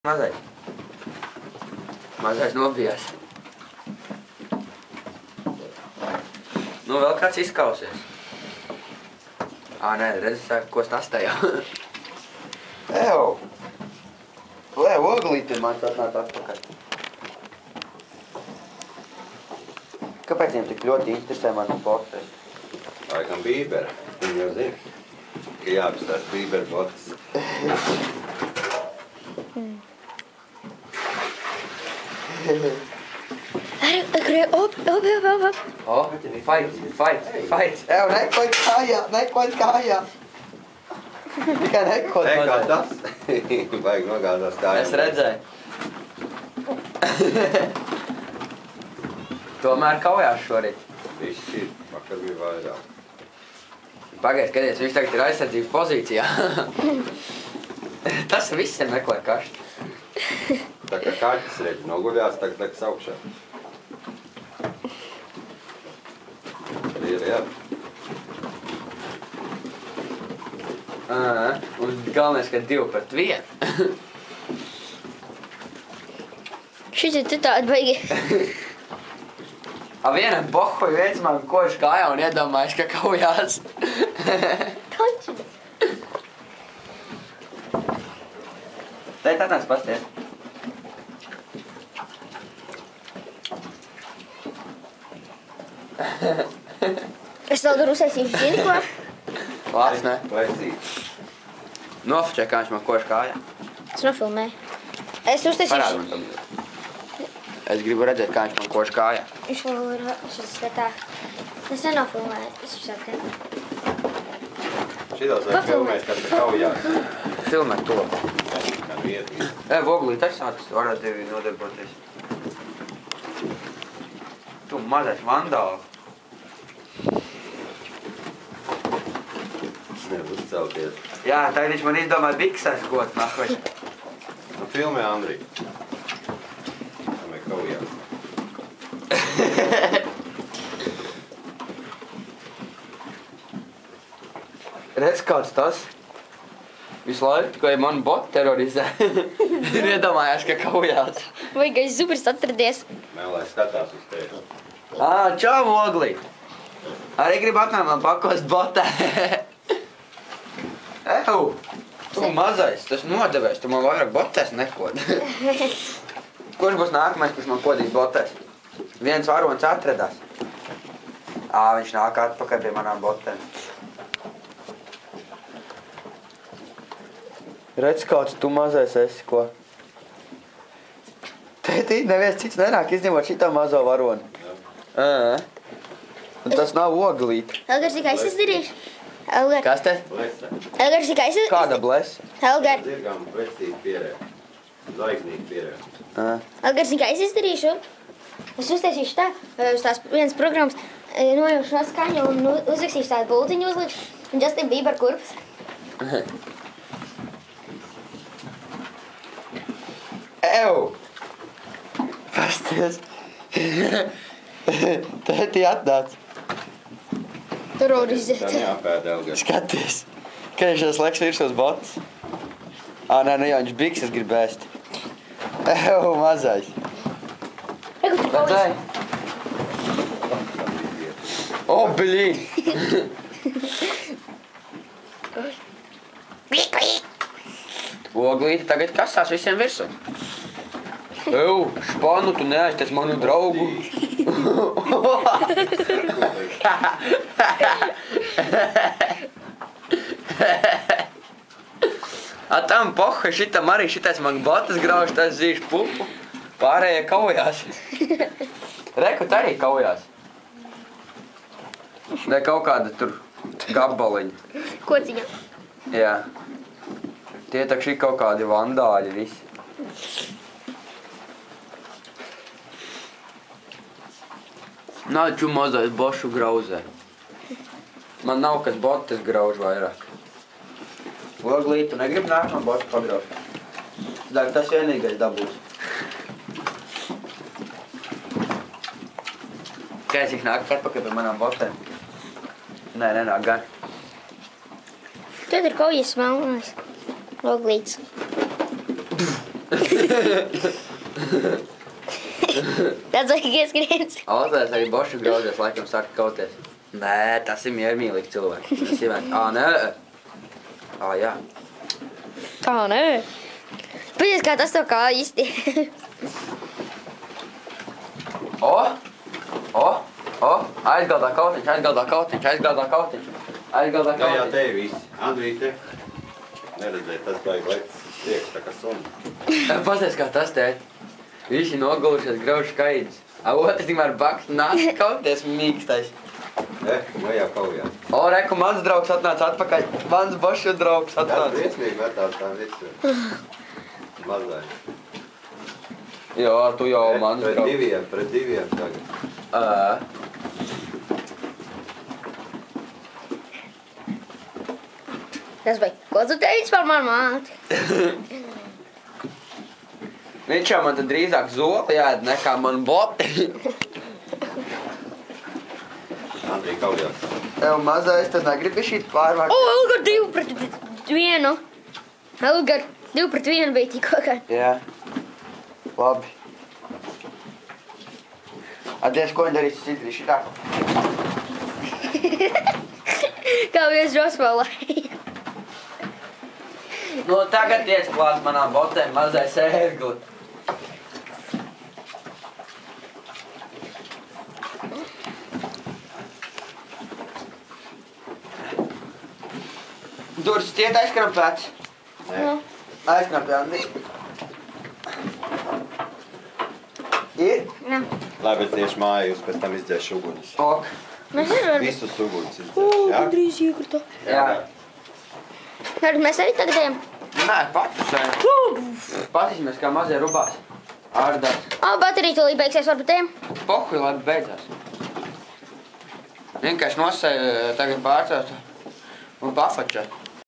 Mazais nobijās. Nu, vēl kāds izkausies. Nē, redzi, sāk, ko stastē jau. Ew! Lē, oglīti man atnāt atpakaļ. Kāpēc viņiem tik ļoti interesē manu botas? Laikam bībera. Viņi jau zina, ka jāapstāst bībera botas. Op. Fight. Ew, nekoļ kājā. Tikai nekoļ Kā mazais. tas? Vajag nogādās kājām. Es redzēju. Tomēr kaujās šorīt. Višķi, vakar bija vairāk. Pagaid, skaties, viņš tagad ir aizsardzības pozīcijā. Tas viss ir meklē kašķi. Tā kā kaķis redz noguļās, tagad liks augšā. Ir, jā. Un galvenais, ka 2-1. Šitie tu tādi baigi. Vienam bohoju viens man koši kājā un iedomājuši, ka kaujās. Taču. Tēt atnāc pasties. Es tev tur uzsaisīšu zini ko? Labs, ne? Lecīt. Nofočē, kā viņš man koši kājā. Es nofilmēju. Es Parādi uztaisīšu. man tam. Es gribu redzēt, kā viņš man koši kājā. Viņš vēl ir šis skatā. Es nenofilmēju. Es uzsāku. Šitos vajag filmēt, kad te kaujās. Filmē to. Kā vietīgi. Voglīt, es sācis varētu tevi nodarboties. Tu mazais vandāli. Nevar uzcelties. Jā, tagad viņš man izdomāja biksēs got, nahoši. Nu, filmē Andrī. Tam ir kaujās. Redz, kāds tas? Visu laiku tikai manu botu terorizē. Ir iedomājās, ka kaujās. Vaigais zubris atradies. Mēlē skatās uz tevi. Čau, Voglīt! Arī grib atnākt man pakost botē. Ew! Tu mazais, tas nodevēs, tu man vairāk botēs nekod. Kurš būs nākamais, kurš man kodīs botēs? Viens varonis atradās. Viņš nāk atpakaļ pie manām botēm. Redz, kāds tu mazais esi, ko? Tētī, neviens cits nenāk izņemot šitā mazo varoni. Un tas nav Voglīt. Elgars, tikai es izdarīšu. Elgar. Kas te? Blesa. Elgars, tikai es izdarīšu. Kāda blesa? Elgar. Zirgām vecīgi pierē. Zvaigznīgi pierē. Elgars, tikai es izdarīšu. Es uztaisīšu tā, uz tās vienas programmas, nojaušu atskaņu un uzrakstīšu tādu bultiņu uzlikšu. Un Justin Bieber kurpes. Ew! Pasties! Tētī atnāc. Terorizēt. Tam jāpēd Elgar. Skaties! Kad viņš tas leks virs botas? Nē, nu jau viņš bikses grib ēst. Ew, mazais! Egu, tu kaujas. Redzēji? O, blī! Voglīti tagad kasās visiem virsū. Ew, španu, tu neaizties manu draugu. Tam pohai, šitam arī šitais man botas grauž, tas zīšu pupu. Pārējie kaujās. Rekut arī kaujās. Ne kaut kāda tur gabaliņa. Kociņa. Jā. Tie tak šī kaut kādi vandāļi visi. Nāču mazais bošu grauzē. Man nav kas botas grauž vairāk. Voglīt, tu negrib nākt man bošu pagrauž? Tas vienīgais dabūs. Kāds viņš nāk atpakaļ pie manām botēm? Nē, nenāk gan. Tad ir kaujas melnais. Voglīts. Tāds vajag ieskriens. Ozēs arī bošu graudies, laikam saka kauties. Nē, tas ir miermīlīgi cilvēki. Tas ir vien. Nē. Jā. Nē. Paties, kā tas tev kā īsti. Aizgaldā kautiņš. Jā, te ir visi. Andrī, te. Neredzēji, tas vajag laiks tieks tā kā suna. Pasties, kā tas tēt. Visi nogulušies graušu kaidus. Otrs tikmēr baks nāc kauties mīkstais. Nu jā, kaujā. Reku, mans draugs atnāca atpakaļ. Mans bošu draugs Tas atnāca. briesmīgi metās tā visu. Mazai. Jā, tu jau mans draugs. Pret diviem tagad. Tas vai, ko tu teici par manu māti? Viņš jau man tad drīzāk zoli jāēd nekā man boti. Andrī, kaujās. Tev mazais, tas negribi šīt pārvākt. Elgar 2-1. Elgar 2-1 bija tikko kā. Jā. Labi. Adies, ko viņi darīs citrī šitā? Kā viens žospēlē. Nu, tagad tiec klāt manām botēm mazais ērgli. Durvis ciet aizkrampēts. Nē. Aizkrampēti. Ir? Jā. Labi, es tieši māju, jūs pēc tam izdzēšu ugunis. Ok. Mēs nevaram. Visus ugunis izdzēšu, jā? Drīz iekrita. Jā. Mēs arī tagad ejam. Nē, patusē. Patīsimies, kā mazie rubās. Ārdās. Baterija tūlīt beigsies, varbūt ejam. Pohuj, labi beidzās. Vienkārši nosēju tagad pārcelt un pafačot.